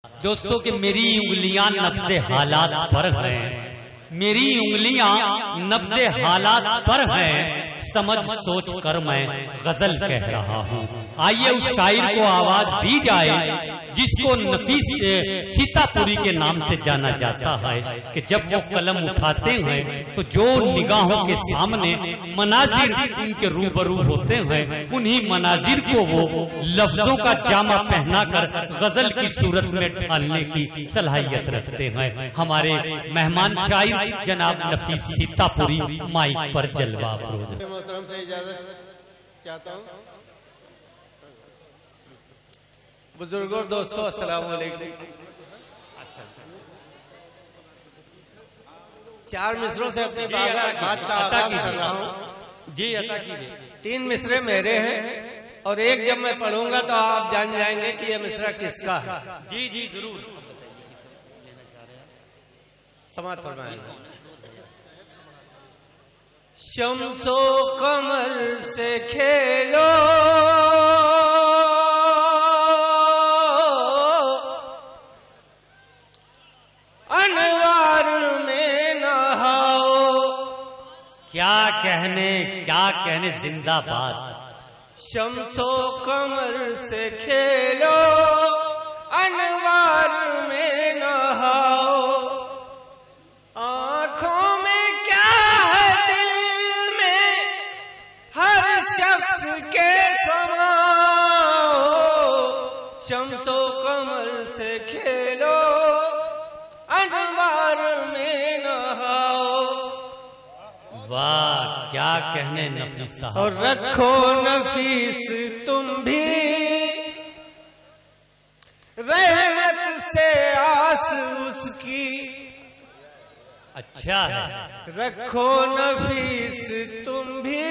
दोस्तों कि मेरी उंगलियां नब्ज़े हालात पर हैं, मेरी उंगलियां नब्ज़े हालात पर हैं, समझ सोच कर मैं गजल कह रहा हूँ। आइए उस शायर को आवाज दी जाए जिसको नफीस सीतापुरी के नाम से जाना जाता है कि जब वो कलम उठाते हैं तो जो निगाहों के सामने मनाजिर उनके रूबरू होते हैं, उन्हीं मनाजिर को वो लफ्जों का जामा पहनाकर गजल की सूरत में ढालने की सलाहियत रखते हैं। हमारे मेहमान शायर जनाब नफीस सीतापुरी माइक पर जलवा अफरोज। मोहतरम से इजाजत चाहता हूँ। बुजुर्गों दोस्तों अस्सलाम वालेकुम। चार मिसरों से अपनी बात का आगाज कर रहा हूँ। जी अता कीजिए। 3 मिसरे मेरे हैं और एक जब मैं पढ़ूंगा तो आप जान जाएंगे कि यह मिसरा किसका है। जी जी जरूर। समात फरमाएंगे। शम्सो कमर से खेलो अनवार में नहाओ। क्या कहने जिंदाबाद। शम्सो कमर से खेलो अनवार में नहाओ। आँखों में क्या है दिल में हर शख्स के समाओ। शम्सो कमर से खेलो अनवार में नहाओ। वाह क्या कहने नफीस साहब। और रखो नफीस तुम भी रहमत से आस उसकी। अच्छा है। रखो नफीस तुम भी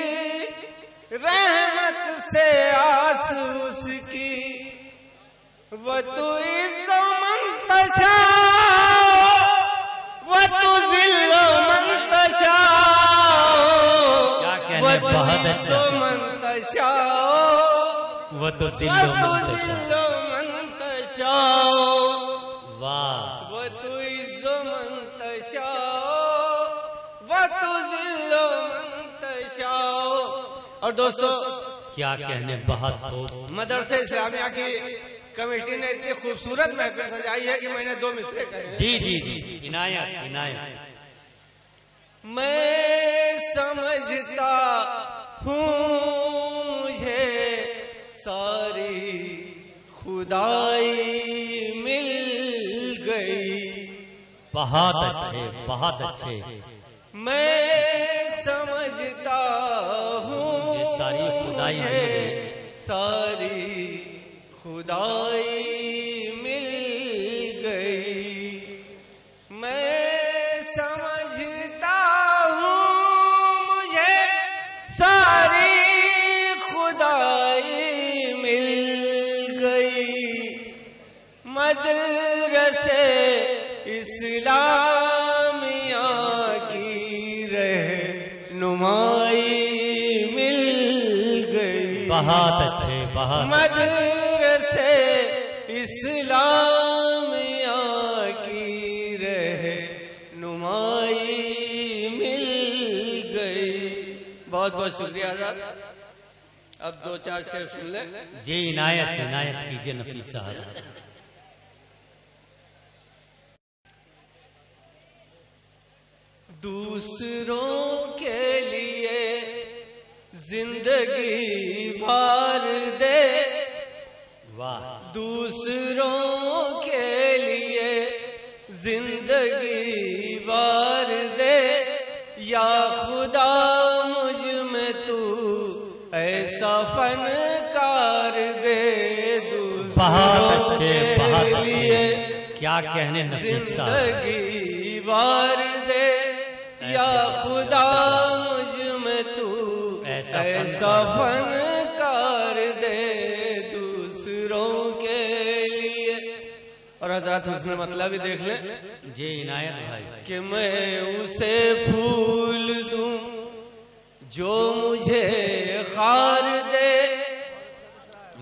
रहमत से आस उसकी। वो तो इज़्ज़ो मंतशा वो तो ज़िल्लो मंतशा। क्या कहने बहुत अच्छा। मंतशा वो तो ज़िल्लो मंतशा। वाह वो तो इज़्ज़ो मंतशा वो तो ज़िल्लो मंतशा। और दोस्तों क्या कहने बहुत खूब। मदरसे इस्लामिया की कमेटी ने इतनी खूबसूरत महफिल सजाई है कि मैंने 2 मिसरे कहे। जी जी जी इनायत इनायत। मैं समझता हूँ मुझे सारी खुदाई मिल गई। बहुत अच्छे बहुत अच्छे। मैं समझता हूँ मुझे सारी खुदाई मिल गई। सारी खुदाई मिल गई। मैं समझता हूँ मुझे सारी खुदाई मिल गई। मदरसे इस्लामिया की रहनुमाई मिल गई। बहुत अच्छे बहुत। मदरसे इस्लामिया की रहनुमाई मिल गई। बहुत बहुत शुक्रिया आजाद। अब 2-4 शेर सुन ले। जी इनायत इनायत कीजिए नफीस साहब। दूसरों के लिए जिंदगी वार दे। वाह। दूसरों के लिए जिंदगी वार दे। या खुदा मुझ में तू ऐसा फनकार दे। बहुत अच्छे बहुत के लिए अच्छे। क्या कहने नफीस साहब। जिंदगी वार दे। या खुदा मुझ में तू ऐसा फनकार दे दूसरों के लिए। और हजरत उसने मतलब ही देख ले। जी इनायत भाई। कि मैं उसे फूल दूं जो मुझे खार दे।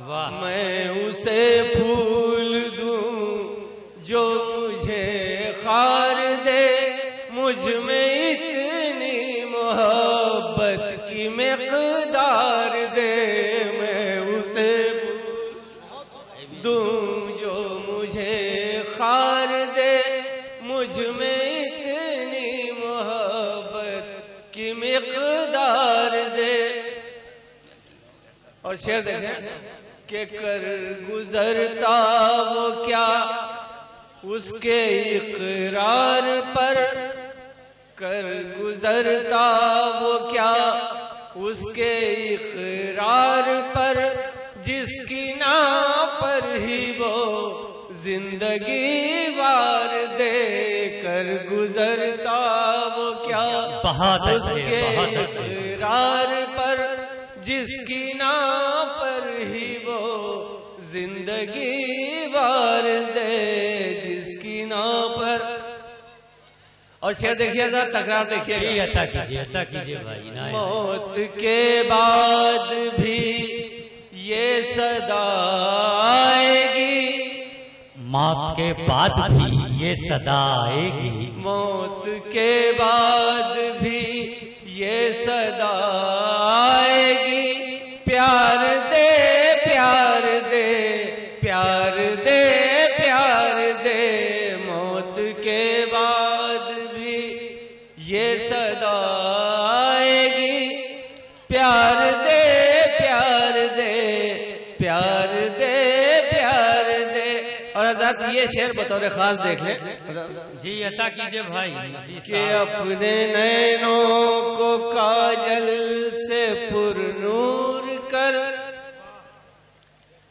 वाह। मैं उसे फूल दूं जो मुझे खार दे, मुझ में इतनी मोहब्बत की मिक़दार दे, मैं उसे दूं जो मुझे खार दे, मुझ में इतनी मोहब्बत की मिक़दार दे। और शेर देखें कि कर गुजरता वो क्या उसके इकरार पर, कर गुजरता वो क्या उसके इकरार पर, जिसकी नाम पर ही वो जिंदगी वार दे, कर गुजरता वो क्या उसके इकरार पर, जिसकी नाम पर ही वो जिंदगी वार दे, जिसकी नाम पर। और शेर देखिए जरा, तकरार देखिए। अता कीजिए भाई ना। मौत के बाद भी ये सदा आएगी, मौत के बाद भी ये सदा आएगी, मौत के बाद भी ये सदा आएगी, प्यार दे प्यार दे प्यार दे प्यार दे, मौत के बाद भी ये सदा आएगी, प्यार दे प्यार दे प्यार दे प्यार दे। और हज़रत ये शेर बतौर खास देख ले जी, अता कीजिए भाई। कि अपने नैनों को काजल से पुरनूर कर,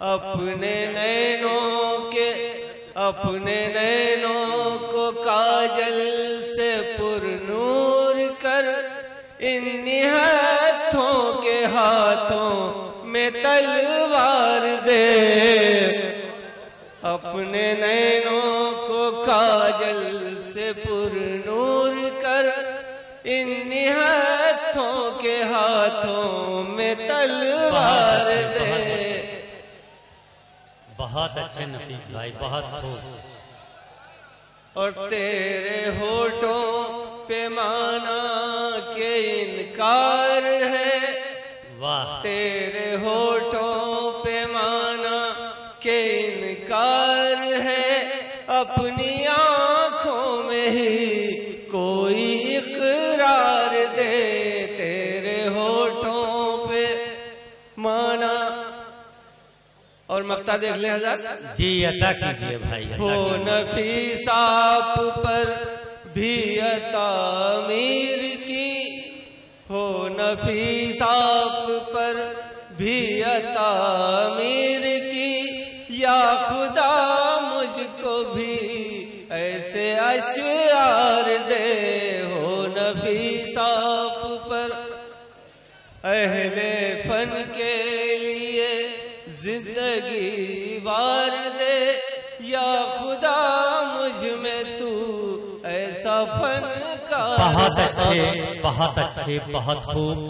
अपने नैनों को काजल से पुरनूर कर, इन निहत्थों के हाथों में तलवार दे, अपने नैनों को काजल से पुरनूर कर, इन निहत्थों के हाथों में तलवार दे। बहुत अच्छे नफीस भाई, बहुत खूब। और तेरे होठों पे माना के इनकार है, वाह, तेरे होठों पे माना के इनकार है, अपनी आँखों में ही कोई इकरार दे, तेरे होठों पे माना। और मक्ता देख ले हज़रत जी, अता कीजिए भाई। हो नफीस आप पर भी अता मीर की, हो नफीस आप पर भी अता मीर की, या खुदा मुझको भी ऐसे अशआर दे, हो नफीस आप पर अहले फन के लिए जिंदगी वार दे, या खुदा मुझ में तू ऐसा फन का। बहुत अच्छे, बहुत खूब।